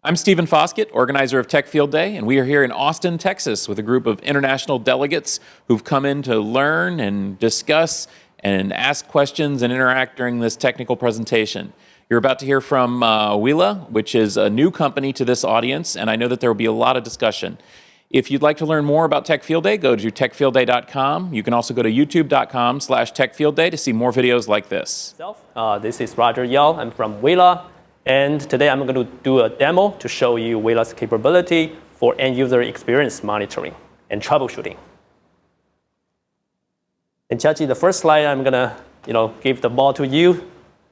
I'm Stephen Foskett, organizer of Tech Field Day, and we are here in Austin, Texas with a group of international delegates who've come in to learn and discuss and ask questions and interact during this technical presentation. You're about to hear from Uila, which is a new company to this audience, and I know that there will be a lot of discussion. If you'd like to learn more about Tech Field Day, go to techfieldday.com. You can also go to youtube.com/techfieldday to see more videos like this. This is Roger Yao. I'm from Uila. And today I'm going to do a demo to show you Uila's capability for end-user experience monitoring and troubleshooting. And Chachi, the first slide, I'm going to give the ball to you.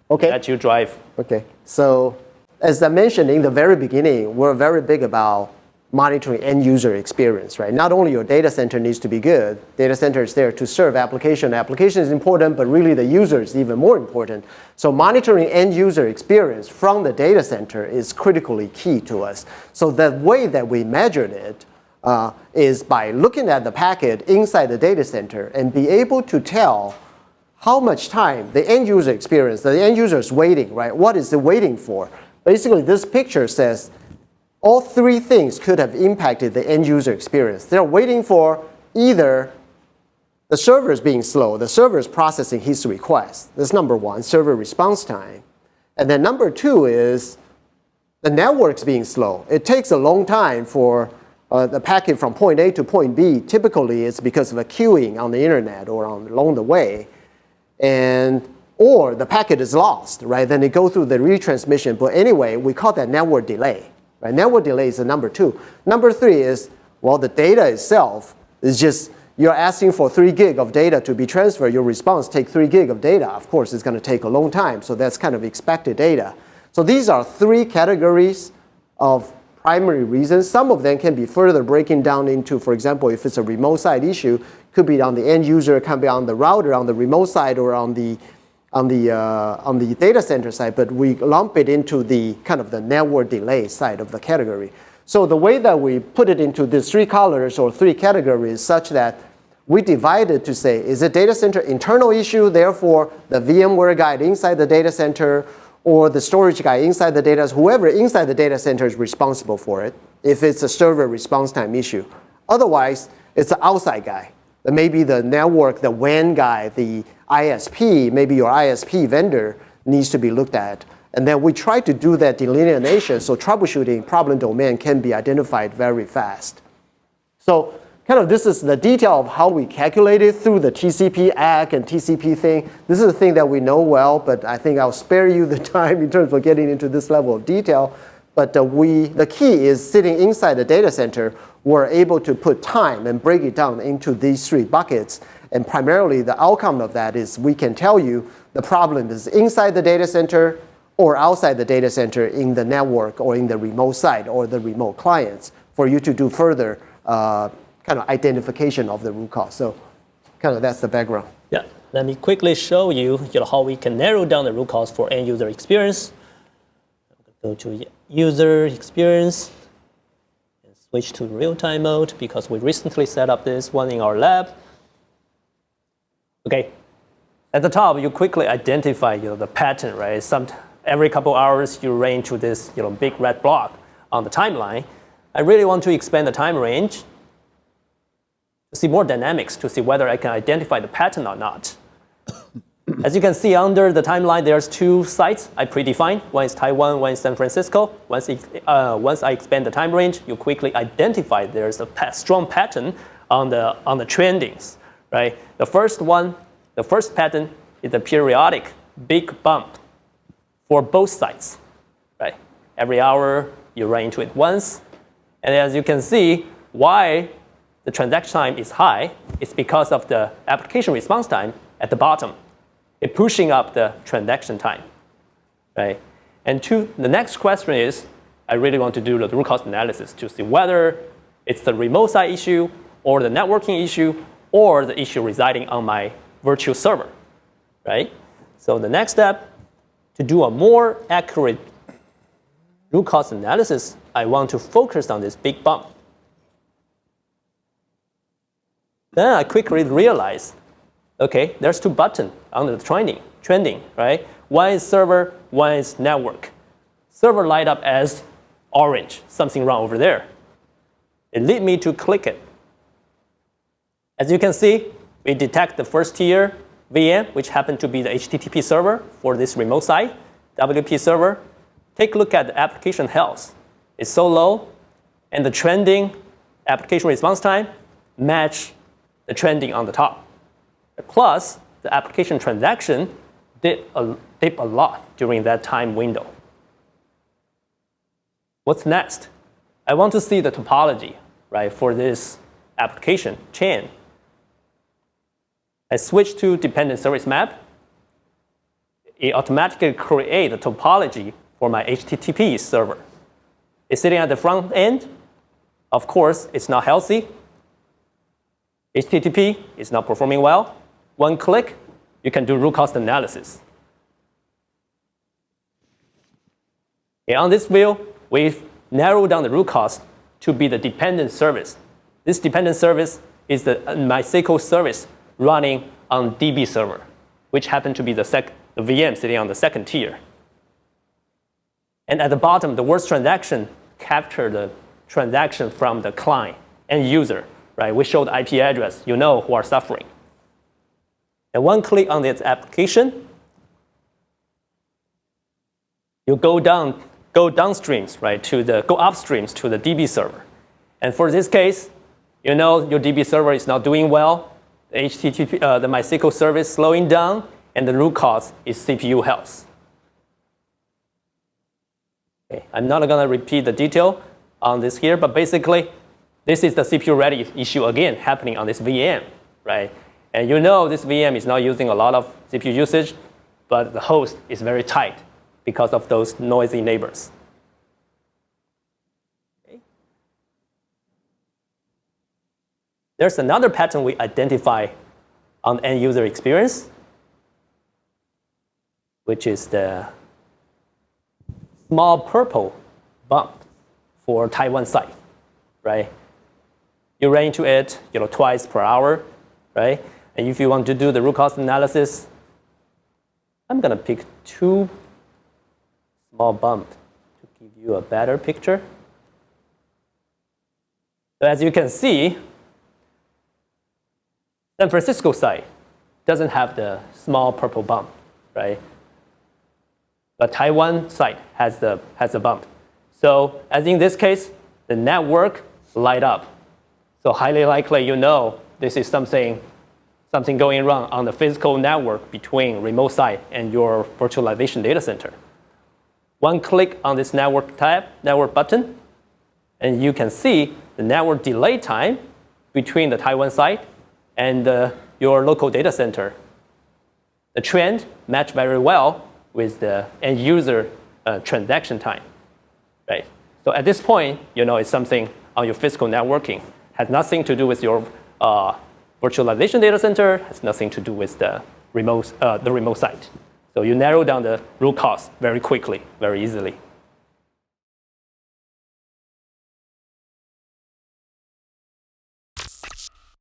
Okay. Let you drive. Okay. So as I mentioned in the very beginning, we're very big about monitoring end-user experience, right? Not only your data center needs to be good, data center is there to serve application. Application is important, but really the user is even more important. So monitoring end-user experience from the data center is critically key to us. So the way that we measured it is by looking at the packet inside the data center and be able to tell how much time the end-user experience, the end user is waiting, right? What is it waiting for? Basically, this picture says all three things could have impacted the end-user experience. They're waiting for either the server is being slow, the server is processing his request. That's number one, server response time. And then number two is the network's being slow. It takes a long time for the packet from point A to point B. Typically, it's because of a queuing on the internet or along the way. Or the packet is lost, right? Then it goes through the retransmission. But anyway, we call that network delay. Right? Network delay is the number two. Number three is, well, the data itself is just, you're asking for 3 gig of data to be transferred. Your response takes 3 gig of data. Of course, it's going to take a long time. So that's kind of expected data. So these are three categories of primary reasons. Some of them can be further breaking down into, for example, if it's a remote side issue, could be on the end user, can be on the router, on the remote side, or on the data center side, but we lump it into the kind of the network delay side of the category. So the way that we put it into these three colors or three categories such that we divide it to say, is it data center internal issue, therefore the VMware guy inside the data center or the storage guy inside the data, whoever inside the data center is responsible for it, if it's a server response time issue. Otherwise, it's the outside guy. Maybe the network, the WAN guy, the ISP, maybe your ISP vendor needs to be looked at. And then we try to do that delineation so troubleshooting problem domain can be identified very fast. So kind of this is the detail of how we calculate it through the TCP ACK and TCP thing. This is a thing that we know well, but I think I'll spare you the time in terms of getting into this level of detail. But the key is sitting inside the data center, we're able to put time and break it down into these three buckets. And primarily, the outcome of that is we can tell you the problem is inside the data center or outside the data center in the network or in the remote side or the remote clients for you to do further kind of identification of the root cause. So kind of that's the background. Yeah, let me quickly show you, how we can narrow down the root cause for end user experience. Go to user experience and switch to real-time mode because we recently set up this one in our lab. Okay, at the top, you quickly identify the pattern, right? Every couple hours, you run into this big red block on the timeline. I really want to expand the time range to see more dynamics, to see whether I can identify the pattern or not. As you can see under the timeline, there's two sites I predefined. One is Taiwan, one is San Francisco. Once I expand the time range, you quickly identify there's a strong pattern on the trendings, right? The first pattern is a periodic big bump for both sites, right? Every hour you run into it once, and as you can see, why the transaction time is high is because of the application response time at the bottom. It's pushing up the transaction time, right? And the next question is, I really want to do the root cause analysis to see whether it's the remote side issue or the networking issue or the issue residing on my virtual server, right? So the next step, to do a more accurate root cause analysis, I want to focus on this big bump. Then I quickly realized, okay, there's two buttons under the trending, right? One is server, one is network. Server light up as orange, something wrong over there. It lead me to click it. As you can see, we detect the first tier VM, which happened to be the HTTP server for this remote site, WP server. Take a look at the application health. It's so low, and the trending application response time match the trending on the top. Plus, the application transaction dip a lot during that time window. What's next? I want to see the topology, right, for this application chain. I switch to dependent service map. It automatically creates the topology for my HTTP server. It's sitting at the front end. Of course, it's not healthy. HTTP is not performing well. One click, you can do root cause analysis. And on this view, we've narrowed down the root cause to be the dependent service. This dependent service is the MySQL service running on DB server, which happened to be the VM sitting on the second tier. And at the bottom, the worst transaction capture the transaction from the client and user, right? We showed IP address, you know who are suffering. And one click on this application, you go downstreams, right, go upstreams to the DB server. And for this case, you know your DB server is not doing well, the MySQL service slowing down, and the root cause is CPU health. Okay, I'm not going to repeat the detail on this here, but basically, this is the CPU ready issue again happening on this VM, right? And you know this VM is not using a lot of CPU usage, but the host is very tight because of those noisy neighbors. Okay. There's another pattern we identify on end user experience, which is the small purple bump for Taiwan site, right? You run into it, twice per hour, right? And if you want to do the root cause analysis, I'm going to pick 2 small bumps to give you a better picture. So as you can see, San Francisco site doesn't have the small purple bump, right? But Taiwan site has the bump. So as in this case, the network light up. So highly likely this is something going wrong on the physical network between remote site and your virtualization data center. One click on this network tab, network button, and you can see the network delay time between the Taiwan site and your local data center. The trend match very well with the end user transaction time, right? So at this point, it's something on your physical networking. Has nothing to do with your virtualization data center, has nothing to do with the remote site. So you narrow down the root cause very quickly, very easily.